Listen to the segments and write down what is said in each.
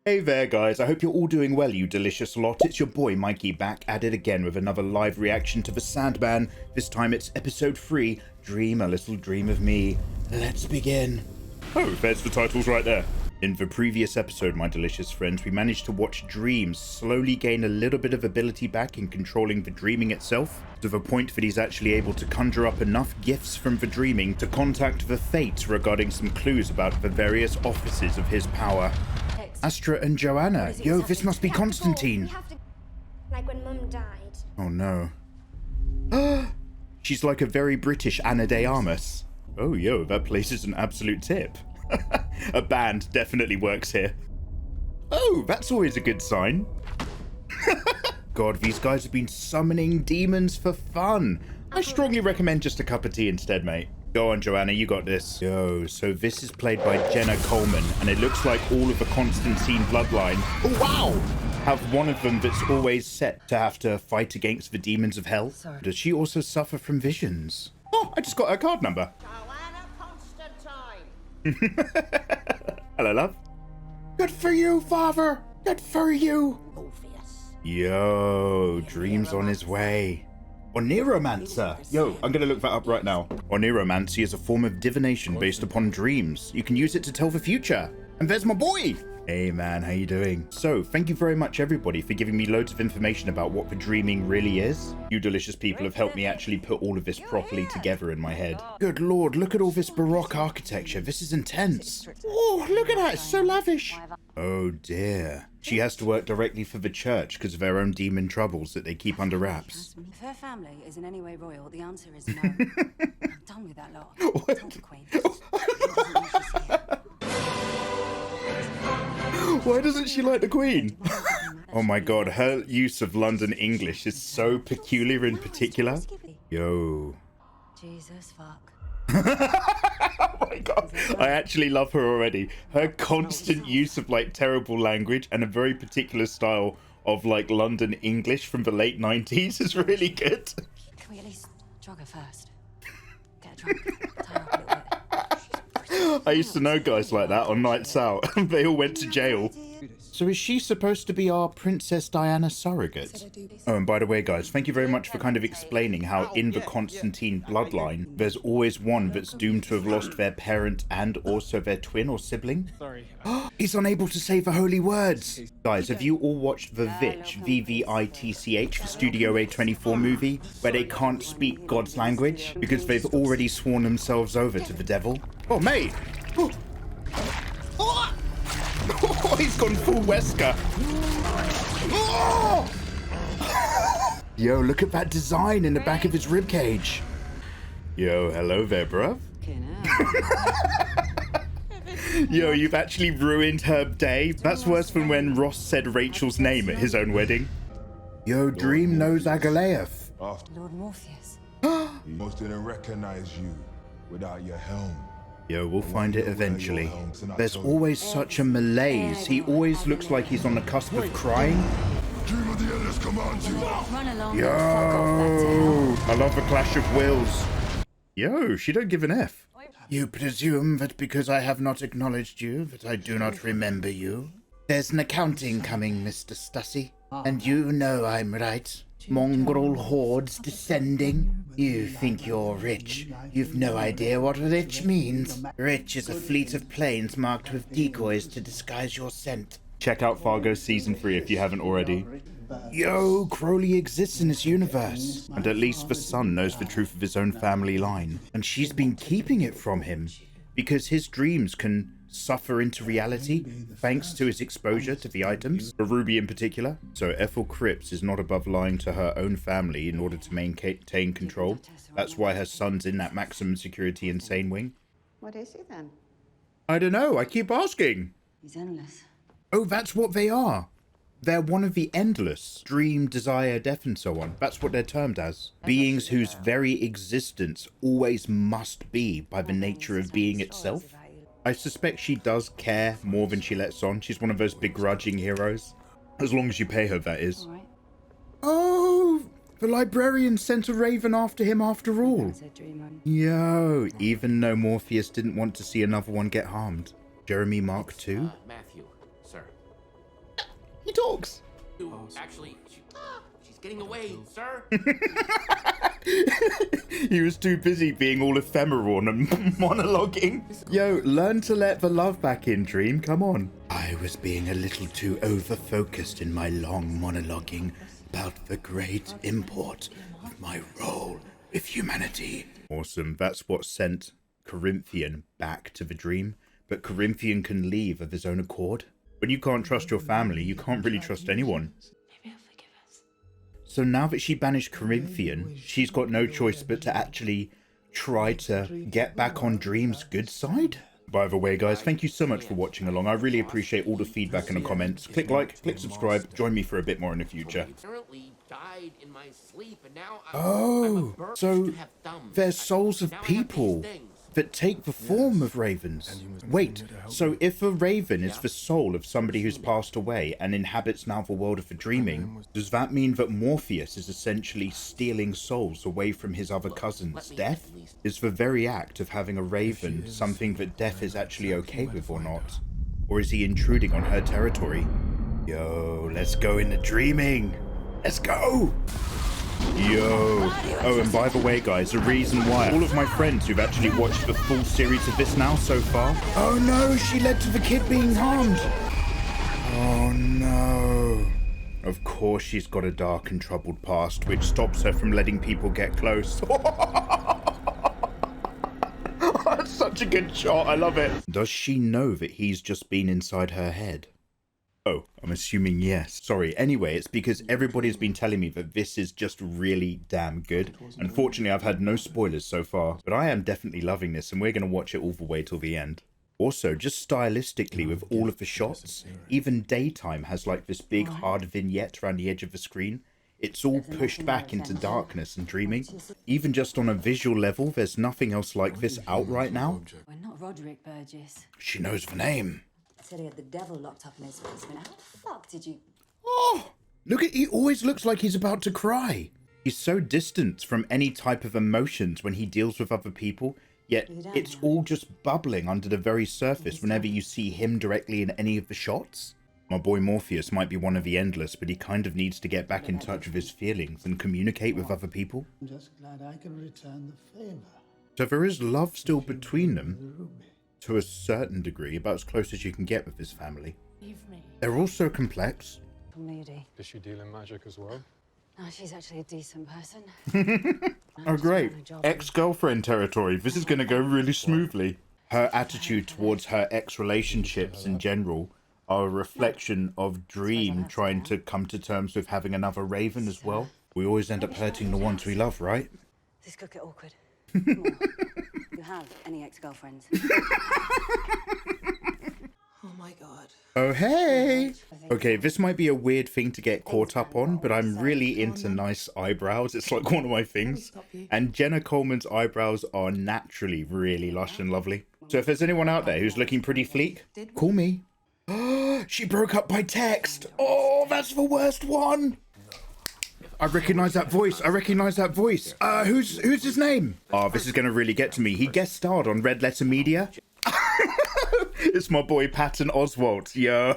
Hey there guys, I hope you're all doing well, you delicious lot. It's your boy Mikey back at it again with another live reaction to The Sandman. This time it's episode 3, Dream a Little Dream of Me. Let's begin. Oh, there's the titles right there. In the previous episode, my delicious friends, we managed to watch Dream slowly gain a little bit of ability back in controlling the dreaming itself, to the point that he's actually able to conjure up enough gifts from the dreaming to contact the Fates regarding some clues about the various offices of his power. Astra and Joanna. Yo, this must be Constantine. Like when Mum died. Oh no. She's like a very British Anna de Armas. Oh yo, that place is an absolute tip. A band definitely works here. Oh, that's always a good sign. God, these guys have been summoning demons for fun. I strongly recommend just a cup of tea instead, mate. Go on, Joanna, you got this. Yo, so this is played by Jenna Coleman, and it looks like all of the Constantine bloodline, oh wow, have one of them that's always set to have to fight against the demons of hell. Sorry. Does she also suffer from visions? Oh, I just got her card number. Hello, love. Good for you, father. Good for you. Yo, Dream's on his way. Oniromancer. Yo, I'm gonna look that up right now. Oniromancy is a form of divination based upon dreams. You can use it to tell the future. And there's my boy. Hey man, how you doing? So, thank you very much everybody for giving me loads of information about what the dreaming really is. You delicious people have helped me actually put all of this properly together in my head. Good lord, look at all this Baroque architecture. This is intense. Oh, look at that, it's so lavish. Oh dear. She has to work directly for the church because of her own demon troubles that they keep under wraps. If her family is in any way royal, the answer is no. I'm done with that lot. I told the Queen. Why doesn't she like the Queen? Oh my god, her use of London English is so peculiar in particular. Yo. Jesus fuck. Oh my god, I actually love her already. Her constant use of like terrible language and a very particular style of like London English from the late 90s is really good. Can we at least drug her first? Get her drunk, tie her up a little bit. I used to know guys like that on nights out. They all went to jail. So is she supposed to be our Princess Diana surrogate? Oh, and by the way, guys, thank you very much for kind of explaining how in the Constantine bloodline, there's always one that's doomed to have lost their parent and also their twin or sibling. Sorry. He's unable to say the holy words. Guys, have you all watched The Vitch, VVITCH, the Studio A24 movie, where they can't speak God's language because they've already sworn themselves over to the devil? Oh, mate! Oh. Oh. Oh, he's gone full Wesker. Oh! Yo, look at that design in the back of his ribcage. Yo, hello there, bruv. Yo, you've actually ruined her day. That's worse than when Ross said Rachel's name at his own wedding. Yo, Dream knows Agalaeus. Lord Morpheus. He most didn't recognize you without your helm. Yo, we'll find it eventually. There's always such a malaise. He always looks like he's on the cusp of crying. Dream of the endless commands you. Run along. Yo, I love the clash of wills. Yo, she don't give an F. You presume that because I have not acknowledged you, that I do not remember you? There's an accounting coming, Mr. Stussy. And you know I'm right. Mongrel hordes descending. You think you're rich. You've no idea what rich means. Rich is a fleet of planes marked with decoys to disguise your scent. Check out Fargo Season 3 if you haven't already. Yo, Crowley exists in this universe. And at least the son knows the truth of his own family line. And she's been keeping it from him because his dreams can suffer into reality thanks to his exposure to the items, for Ruby in particular. So Ethel Cripps is not above lying to her own family in order to maintain control. That's why her son's in that maximum security insane wing. What is he then? I don't know, I keep asking. He's endless. Oh, that's what they are. They're one of the endless. Dream, desire, death, and so on. That's what they're termed as. Beings whose very existence always must be by the nature of being itself. I suspect she does care more than she lets on. She's one of those begrudging heroes. As long as you pay her, that is. Right. Oh, the librarian sent a raven after him after all. Yo, even though Morpheus didn't want to see another one get harmed. Jeremy Mark II? Matthew, sir. He talks. Actually, she's getting away, sir. He was too busy being all ephemeral and monologuing. Yo, learn to let the love back in, Dream. Come on. I was being a little too over-focused in my long monologuing about the great import of my role with humanity. Awesome. That's what sent Corinthian back to the dream. But Corinthian can leave of his own accord. When you can't trust your family, you can't really trust anyone. Maybe he'll forgive us. So now that she banished Corinthian, she's got no choice but to actually try to get back on Dream's good side. By the way, guys, thank you so much for watching along. I really appreciate all the feedback in the comments. Click like, click subscribe, join me for a bit more in the future. Apparently died in my sleep, and now Oh, so they're souls of people that take the form of ravens. Wait, so if a raven is the soul of somebody who's passed away and inhabits now the world of the dreaming, does that mean that Morpheus is essentially stealing souls away from his other cousins, Death? Is the very act of having a raven something that Death is actually okay with or not? Or is he intruding on her territory? Yo, let's go into dreaming. Let's go! Yo. Oh, and by the way, guys, the reason why all of my friends who've actually watched the full series of this now so far. Oh no, she led to the kid being harmed. Oh no. Of course she's got a dark and troubled past, which stops her from letting people get close. That's such a good shot, I love it. Does she know that he's just been inside her head? Oh, I'm assuming yes. Sorry, anyway, it's because everybody's been telling me that this is just really damn good. Unfortunately, I've had no spoilers so far, but I am definitely loving this, and we're going to watch it all the way till the end. Also, just stylistically with all of the shots, even Daytime has like this big hard vignette around the edge of the screen. It's all pushed back into darkness and dreaming. Even just on a visual level, there's nothing else like this out right now. We're not Roderick Burgess. She knows the name. Said he had the devil locked up in his basement. How the fuck did you... Oh, look at, he always looks like he's about to cry. He's so distant from any type of emotions when he deals with other people, yet it's all just bubbling under the very surface whenever you see him directly in any of the shots. My boy Morpheus might be one of the Endless, but he kind of needs to get back in touch with his feelings and communicate with other people. I'm just glad I can return the favor. So there is love still between them, to a certain degree, about as close as you can get with his family. They're also complex. Moody. Does she deal in magic as well? No, she's actually a decent person. Oh great, ex-girlfriend territory. This is going to go really smoothly. Her attitude towards her ex-relationships in general are a reflection of Dream trying to come to terms with having another Raven as well. We always end up hurting the ones we love, right? This could get awkward. You have any ex-girlfriends? Oh my god. Oh hey! Okay, this might be a weird thing to get caught up on, but I'm really into nice eyebrows. It's like one of my things. And Jenna Coleman's eyebrows are naturally really lush and lovely. So if there's anyone out there who's looking pretty fleek, call me. She broke up by text. Oh, that's the worst one. I recognize that voice. I recognize that voice. Who's his name? Oh, this is going to really get to me. He guest starred on Red Letter Media. It's my boy Patton Oswalt. Yo.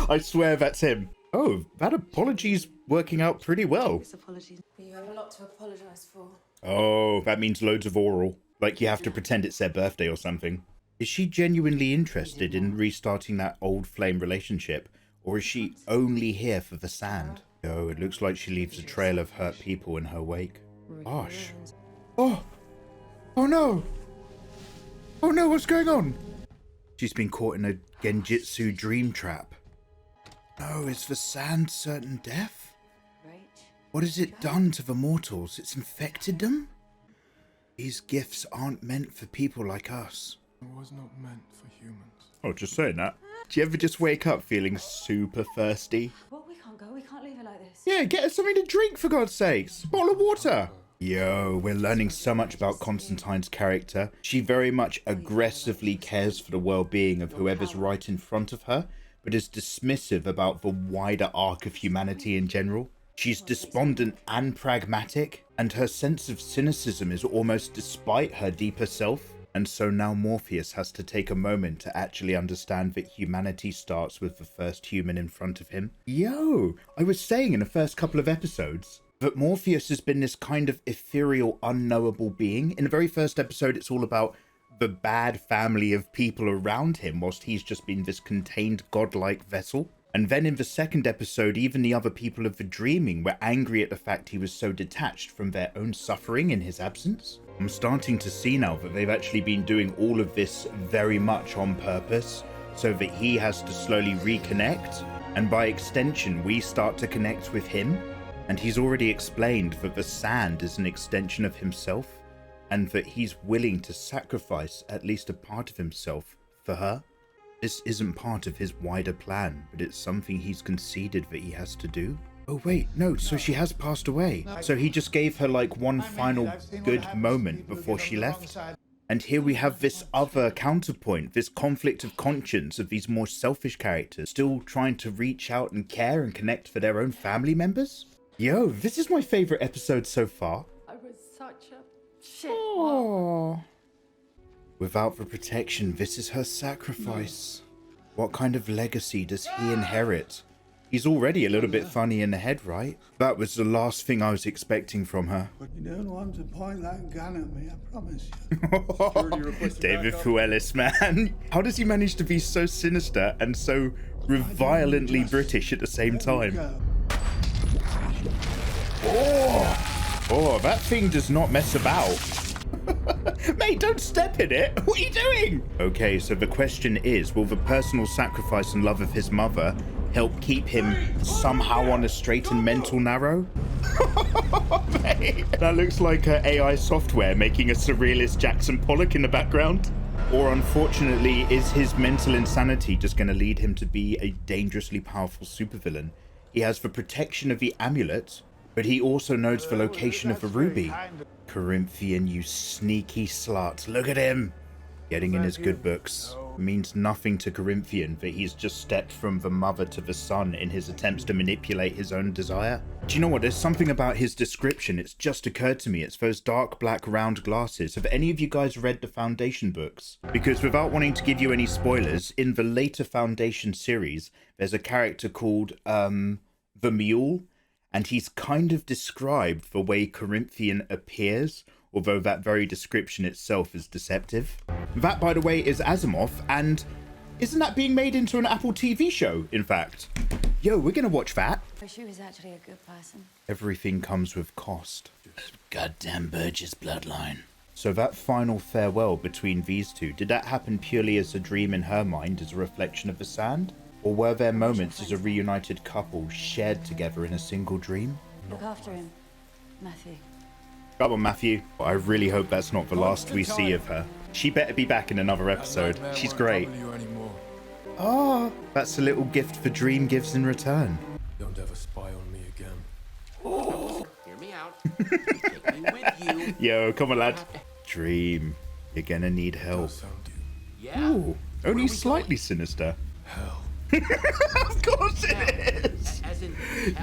I swear that's him. Oh, that apology's working out pretty well. Apologies. You have a lot to apologize for. Oh, that means loads of oral. Like you have to pretend it's their birthday or something. Is she genuinely interested in restarting that old flame relationship? Or is she only here for the sand? Oh, it looks like she leaves a trail of hurt people in her wake. Gosh. Oh! Oh no! Oh no, what's going on? She's been caught in a Genjitsu dream trap. No, is the sand certain death? What has it done to the mortals? It's infected them? These gifts aren't meant for people like us. It was not meant for humans. Oh, just saying that. Do you ever just wake up feeling super thirsty? Well, we can't go. We can't leave it like this. Yeah, get her something to drink for God's sakes. Bottle of water. Yo, we're learning so much about Constantine's character. She very much aggressively cares for the well-being of whoever's right in front of her, but is dismissive about the wider arc of humanity in general. She's despondent and pragmatic, and her sense of cynicism is almost despite her deeper self. And so now Morpheus has to take a moment to actually understand that humanity starts with the first human in front of him. Yo, I was saying in the first couple of episodes that Morpheus has been this kind of ethereal, unknowable being. In the very first episode, it's all about the bad family of people around him, whilst he's just been this contained godlike vessel. And then in the second episode, even the other people of the dreaming were angry at the fact he was so detached from their own suffering in his absence. I'm starting to see now that they've actually been doing all of this very much on purpose, so that he has to slowly reconnect, and by extension, we start to connect with him. And he's already explained that the sand is an extension of himself, and that he's willing to sacrifice at least a part of himself for her. This isn't part of his wider plan, but it's something he's conceded that he has to do. Oh wait, no, so she has passed away. So he just gave her like one final good moment before she left. And here we have this other counterpoint, this conflict of conscience of these more selfish characters still trying to reach out and care and connect for their own family members. Yo, this is my favorite episode so far. I was such a shit. Aww. Without the protection, this is her sacrifice. What kind of legacy does he inherit? He's already a little bit funny in the head, right? That was the last thing I was expecting from her. You don't want to point that gun at me, I promise you. David Fuellis, man. How does he manage to be so sinister and so violently British at the same time? Oh, that thing does not mess about. Mate, don't step in it. What are you doing? Okay, so the question is, will the personal sacrifice and love of his mother help keep him somehow on a straight and mental narrow? Mate, that looks like AI software making a surrealist Jackson Pollock in the background. Or unfortunately, is his mental insanity just going to lead him to be a dangerously powerful supervillain? He has the protection of the amulet, but he also knows the location of the ruby. Corinthian, you sneaky slut. Look at him. Getting in his good books. Means nothing to Corinthian that he's just stepped from the mother to the son in his attempts to manipulate his own desire. Do you know what? There's something about his description. It's just occurred to me. It's those dark black round glasses. Have any of you guys read the Foundation books? Because without wanting to give you any spoilers, in the later Foundation series, there's a character called the Mule. And he's kind of described the way Corinthian appears, although that very description itself is deceptive. That, by the way, is Asimov, and isn't that being made into an Apple TV show, in fact? Yo, we're gonna watch that. She was actually a good person. Everything comes with cost. Goddamn Burgess bloodline. So that final farewell between these two, did that happen purely as a dream in her mind, as a reflection of the sand? Or were there moments as a reunited couple shared together in a single dream? Look after him, Matthew. Come on, Matthew. I really hope that's not the last we see of her. She better be back in another episode. She's great. Oh, that's a little gift for Dream gives in return. Don't ever spy on me again. Oh. Hear me out. Take me with you. Yo, come on, lad. Dream, you're gonna need help. Yeah. Ooh, only slightly sinister. Hell. Of course it is.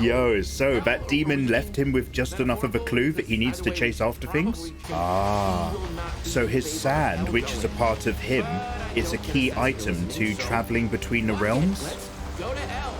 Yo, so that demon left him with just enough of a clue that he needs to chase after things? Ah, so his sand, which is a part of him, is a key item to traveling between the realms? Go to hell.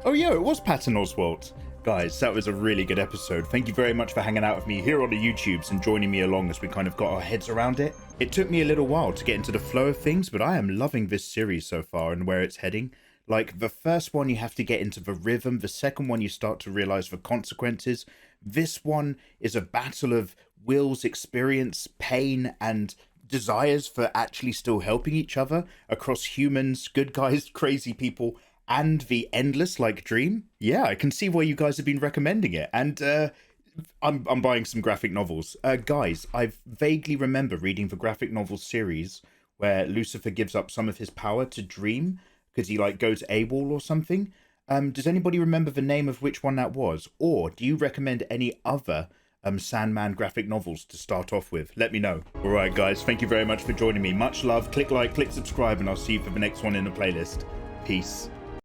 Oh, yo, it was Patton Oswalt. Guys, that was a really good episode. Thank you very much for hanging out with me here on the YouTubes and joining me along as we kind of got our heads around it. It took me a little while to get into the flow of things, but I am loving this series so far and where it's heading. Like, the first one, you have to get into the rhythm. The second one, you start to realize the consequences. This one is a battle of wills, experience, pain, and desires for actually still helping each other across humans, good guys, crazy people, and the endless like Dream. Yeah, I can see why you guys have been recommending it. And I'm buying some graphic novels. Guys, I vaguely remember reading the graphic novel series where Lucifer gives up some of his power to Dream because he like goes AWOL or something. Does anybody remember the name of which one that was? Or do you recommend any other Sandman graphic novels to start off with? Let me know. All right, guys, thank you very much for joining me. Much love. Click like, click subscribe, and I'll see you for the next one in the playlist. Peace.